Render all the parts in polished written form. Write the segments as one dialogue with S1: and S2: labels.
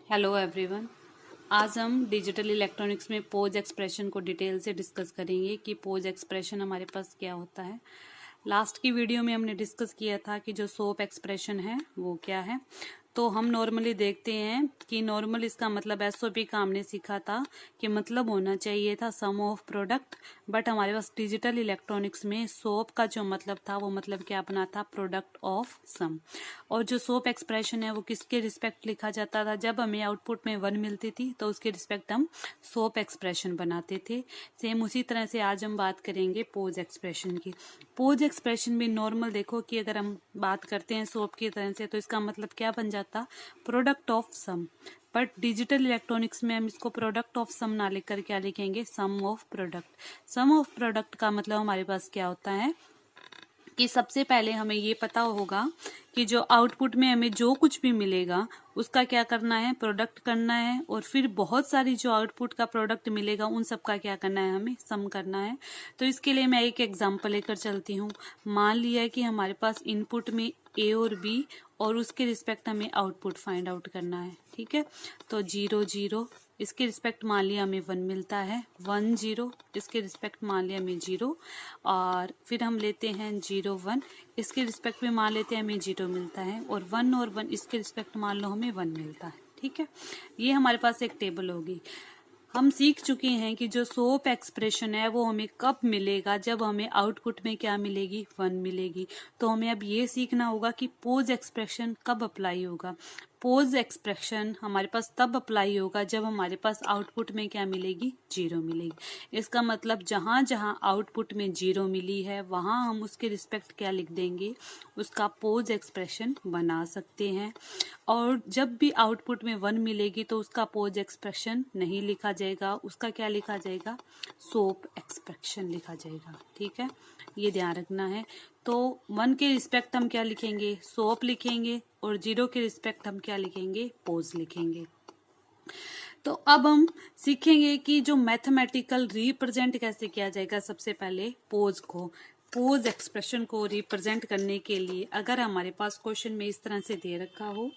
S1: Hello everyone. आज हम digital electronics में पोज एक्सप्रेशन को डिटेल से डिस्कस करेंगे कि पोज एक्सप्रेशन हमारे पास क्या होता है। लास्ट की वीडियो में हमने डिस्कस किया था कि जो सोप एक्सप्रेशन है वो क्या है। तो हम नॉर्मली देखते हैं कि नॉर्मल इसका मतलब एसओपी का हमने सीखा था कि मतलब होना चाहिए था सम ऑफ प्रोडक्ट, बट हमारे पास डिजिटल इलेक्ट्रॉनिक्स में सोप का जो मतलब था वो मतलब क्या बना था, प्रोडक्ट ऑफ सम। और जो सोप एक्सप्रेशन है वो किसके रिस्पेक्ट लिखा जाता था, जब हमें आउटपुट में 1 मिलती थी तो उसके रिस्पेक्ट हम सोप एक्सप्रेशन बनाते थे। सेम उसी तरह से आज हम बात करेंगे पोज एक्सप्रेशन की। पोज एक्सप्रेशन में नॉर्मल देखो कि अगर हम बात करते हैं सोप की तरह से तो इसका मतलब क्या बन जाता, product of sum. But digital electronics में हम इसको प्रोडक्ट ऑफ सम ना लिखकर क्या लिखेंगे, sum of product. Sum of product का मतलब हमारे पास क्या होता है कि सबसे पहले हमें ये पता होगा कि जो आउटपुट में हमें जो कुछ भी मिलेगा उसका क्या करना है, प्रोडक्ट करना है, और फिर बहुत सारी जो आउटपुट का प्रोडक्ट मिलेगा उन सब का क्या करना है, हमें सम करना है। तो इसके लिए मैं एक एग्जांपल लेकर चलती हूँ। मान लिया कि हमारे पास इनपुट में ए और बी और उसके रिस्पेक्ट हमें आउटपुट फाइंड आउट करना है। ठीक है, तो 0 0 इसके रिस्पेक्ट मान लिया हमें 1 मिलता है, 1 0 इसके रिस्पेक्ट मान लिया हमें 0, और फिर हम लेते हैं 0 1 इसके रिस्पेक्ट में मान लेते हैं हमें 0 मिलता है, और 1 और 1 इसके रिस्पेक्ट मान लो हमें 1 मिलता है। ठीक है, ये हमारे पास एक टेबल होगी। हम सीख चुके हैं कि जो सोप एक्सप्रेशन है वो हमें कब मिलेगा, जब हमें आउटपुट में क्या मिलेगी, 1 मिलेगी। तो हमें अब ये सीखना होगा कि पोज एक्सप्रेशन कब अप्लाई होगा। पोज एक्सप्रेशन हमारे पास तब अप्लाई होगा जब हमारे पास आउटपुट में क्या मिलेगी, 0 मिलेगी। इसका मतलब जहां जहां आउटपुट में 0 मिली है वहां हम उसके रिस्पेक्ट क्या लिख देंगे, उसका पोज एक्सप्रेशन बना सकते हैं। और जब भी आउटपुट में 1 मिलेगी तो उसका पोज एक्सप्रेशन नहीं लिखा जाएगा, उसका क्या लिखा जाएगा, सोप एक्सप्रेशन लिखा जाएगा। ठीक है, ये ध्यान रखना है। तो 1 के रिस्पेक्ट हम क्या लिखेंगे, सोप लिखेंगे, और 0 के रिस्पेक्ट हम क्या लिखेंगे, पोज लिखेंगे। तो अब हम सीखेंगे कि जो मैथमेटिकल रिप्रेजेंट कैसे किया जाएगा। सबसे पहले पोज को, पोज एक्सप्रेशन को रिप्रेजेंट करने के लिए अगर हमारे पास क्वेश्चन में इस तरह से दे रखा हो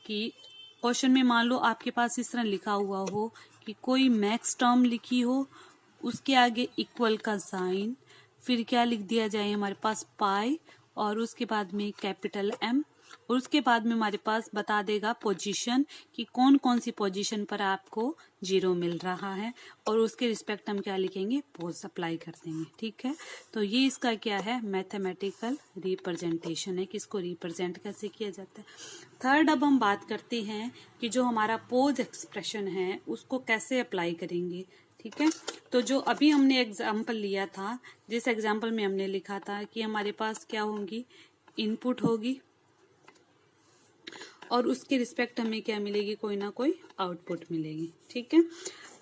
S1: कि क्वेश्चन में मान लो आपके पास इस तरह लिखा हुआ हो कि कोई मैक्स टर्म लिखी हो, उसके आगे इक्वल का साइन, फिर क्या लिख दिया जाए हमारे पास पाई, और उसके बाद में कैपिटल एम, और उसके बाद में हमारे पास बता देगा पोजीशन कि कौन कौन सी पोजीशन पर आपको 0 मिल रहा है, और उसके रिस्पेक्ट हम क्या लिखेंगे, पोज अप्लाई कर देंगे। ठीक है, तो ये इसका क्या है, मैथमेटिकल रिप्रेजेंटेशन है कि इसको रिप्रेजेंट कैसे किया जाता है। थर्ड, अब हम बात करते हैं कि जो हमारा पोज एक्सप्रेशन है उसको कैसे अप्लाई करेंगे। ठीक है, तो जो अभी हमने एग्जाम्पल लिया था, जिस एग्जाम्पल में हमने लिखा था कि हमारे पास क्या होगी, इनपुट होगी और उसके रिस्पेक्ट हमें क्या मिलेगी, कोई ना कोई आउटपुट मिलेगी। ठीक है,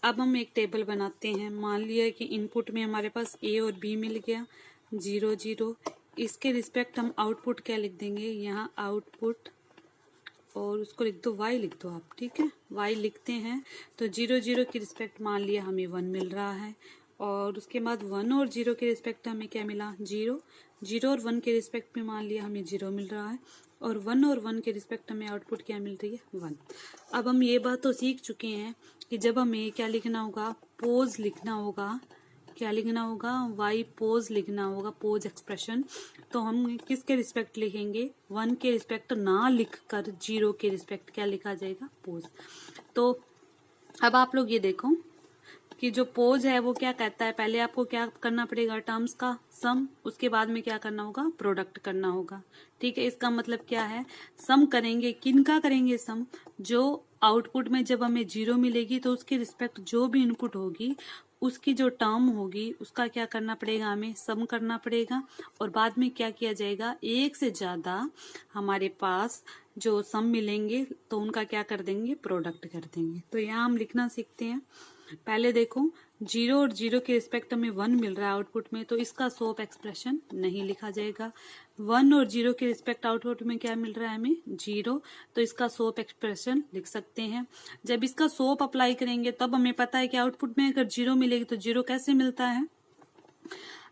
S1: अब हम एक टेबल बनाते हैं। मान लिया कि इनपुट में हमारे पास ए और बी मिल गया, 0 0 इसके रिस्पेक्ट हम आउटपुट क्या लिख देंगे, यहाँ आउटपुट, और उसको लिख दो y लिख दो आप। ठीक है, y लिखते हैं तो 0 0 के रिस्पेक्ट मान लिया हमें 1 मिल रहा है, और उसके बाद 1 और 0 के रिस्पेक्ट हमें क्या मिला, 0 0 और 1 के रिस्पेक्ट में मान लिया हमें 0 मिल रहा है, और 1 और 1 के रिस्पेक्ट हमें आउटपुट क्या मिल रही है, 1। अब हम ये बात तो सीख चुके हैं कि जब हमें क्या लिखना होगा, पोज लिखना होगा, क्या लिखना होगा, वाई पोज लिखना होगा, पोज एक्सप्रेशन। तो हम किसके रिस्पेक्ट लिखेंगे, 1 के रिस्पेक्ट ना लिखकर 0 के रिस्पेक्ट क्या लिखा जाएगा, पोज। तो अब आप लोग ये देखो कि जो पोज है वो क्या कहता है, पहले आपको क्या करना पड़ेगा, टर्म्स का सम, उसके बाद में क्या करना होगा, प्रोडक्ट करना होगा। ठीक है, इसका मतलब क्या है, सम करेंगे, किनका करेंगे सम, जो आउटपुट में जब हमें 0 मिलेगी तो उसके रिस्पेक्ट जो भी इनपुट होगी उसकी जो टर्म होगी उसका क्या करना पड़ेगा, हमें सम करना पड़ेगा, और बाद में क्या किया जाएगा, एक से ज्यादा हमारे पास जो सम मिलेंगे तो उनका क्या कर देंगे, प्रोडक्ट कर देंगे। तो यहाँ हम लिखना सीखते हैं। पहले देखो 0 और 0 के रिस्पेक्ट में 1 मिल रहा है आउटपुट में, तो इसका सोप एक्सप्रेशन नहीं लिखा जाएगा। 1 और 0 के रिस्पेक्ट आउटपुट में क्या मिल रहा है हमें, 0, तो इसका सोप एक्सप्रेशन लिख सकते हैं। जब इसका सोप अप्लाई करेंगे तब हमें पता है कि आउटपुट में अगर 0 मिलेगी तो 0 कैसे मिलता है,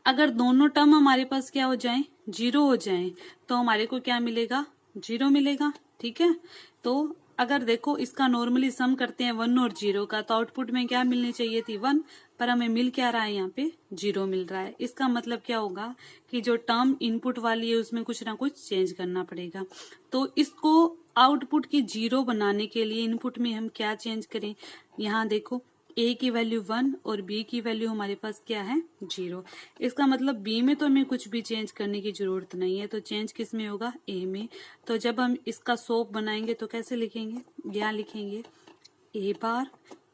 S1: अगर दोनों टर्म हमारे पास क्या हो जाए, 0 हो जाए, तो हमारे को क्या मिलेगा, 0 मिलेगा। ठीक है, तो अगर देखो इसका नॉर्मली सम करते हैं 1 और 0 का, तो आउटपुट में क्या मिलनी चाहिए थी 1, पर हमें मिल क्या रहा है, यहाँ पे 0 मिल रहा है। इसका मतलब क्या होगा कि जो टर्म इनपुट वाली है उसमें कुछ ना कुछ चेंज करना पड़ेगा। तो इसको आउटपुट की 0 बनाने के लिए इनपुट में हम क्या चेंज करें, यहाँ देखो a की वैल्यू 1 और b की वैल्यू हमारे पास क्या है 0। इसका मतलब b में तो हमें कुछ भी चेंज करने की जरूरत नहीं है, तो चेंज किस में होगा, a में। तो जब हम इसका सोप बनाएंगे तो कैसे लिखेंगे, यहाँ लिखेंगे a बार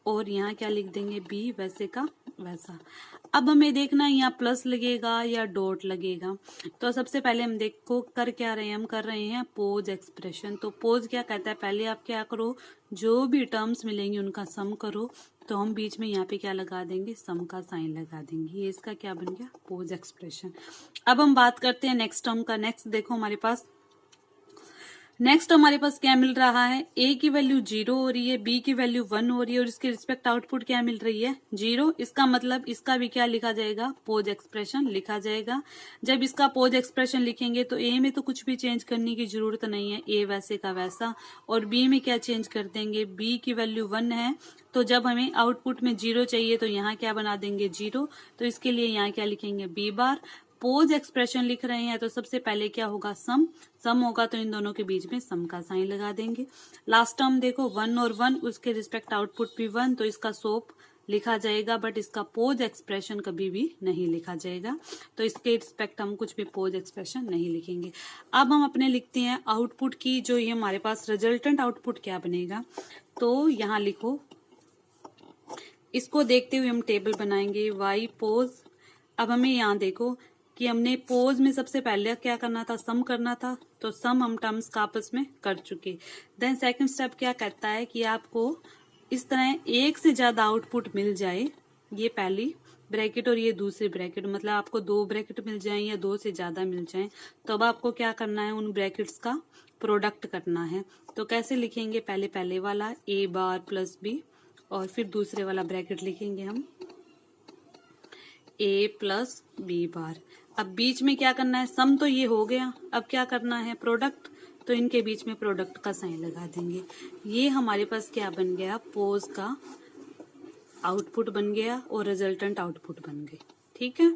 S1: और यहाँ क्या लिख देंगे b वैसे का वैसा। अब हमें देखना है यहाँ प्लस लगेगा या डॉट लगेगा। तो सबसे पहले हम देखो कर क्या रहे हैं, हम कर रहे हैं पोज एक्सप्रेशन। तो पोज क्या कहता है, पहले आप क्या करो, जो भी टर्म्स मिलेंगे उनका सम करो। तो हम बीच में यहाँ पे क्या लगा देंगे, सम का साइन लगा देंगे। ये इसका क्या बन गया, पोज एक्सप्रेशन। अब हम बात करते हैं नेक्स्ट टर्म का। नेक्स्ट देखो हमारे पास क्या मिल रहा है, a की वैल्यू 0 हो रही है, b की वैल्यू 1 हो रही है और इसके रिस्पेक्ट आउटपुट क्या मिल रही है 0। इसका मतलब इसका भी क्या लिखा जाएगा, पोज एक्सप्रेशन लिखा जाएगा। जब इसका पोज एक्सप्रेशन लिखेंगे तो a में तो कुछ भी चेंज करने की जरूरत नहीं है, a वैसे का वैसा। और b में क्या चेंज कर देंगे, b की वैल्यू 1 है, तो जब हमें आउटपुट में 0 चाहिए तो यहाँ क्या बना देंगे 0। तो इसके लिए यहाँ क्या लिखेंगे b बार। पोज एक्सप्रेशन लिख रहे हैं तो सबसे पहले क्या होगा, सम होगा, तो इन दोनों के बीच में सम का साइन लगा देंगे। लास्ट टर्म देखो 1 और 1, उसके रिस्पेक्ट आउटपुट भी 1, तो इसका सोप लिखा जाएगा, बट इसका पोज एक्सप्रेशन कभी भी नहीं लिखा जाएगा। तो इसके रिस्पेक्ट हम कुछ भी पोज एक्सप्रेशन नहीं लिखेंगे। अब हम अपने लिखते हैं आउटपुट की, जो ये हमारे पास रिजल्टेंट आउटपुट क्या बनेगा। तो यहाँ लिखो, इसको देखते हुए हम टेबल बनाएंगे y पोज। अब हमें यहाँ देखो कि हमने पोज में सबसे पहले क्या करना था, सम करना था, तो सम हम टर्म्स का आपस में कर चुके। देन सेकंड स्टेप क्या कहता है कि आपको इस तरह एक से ज्यादा आउटपुट मिल जाए, ये पहली ब्रैकेट और ये दूसरी ब्रैकेट, मतलब आपको 2 ब्रैकेट मिल जाए या 2 से ज्यादा मिल जाए, तो अब आपको क्या करना है, उन ब्रैकेट्स का प्रोडक्ट करना है। तो कैसे लिखेंगे, पहले वाला a बार प्लस b और फिर दूसरे वाला ब्रैकेट लिखेंगे हम a प्लस b बार। अब बीच में क्या करना है, सम तो ये हो गया, अब क्या करना है प्रोडक्ट, तो इनके बीच में प्रोडक्ट का साइन लगा देंगे। ये हमारे पास क्या बन गया, पोज का आउटपुट बन गया और रिजल्टेंट आउटपुट बन गई। ठीक है।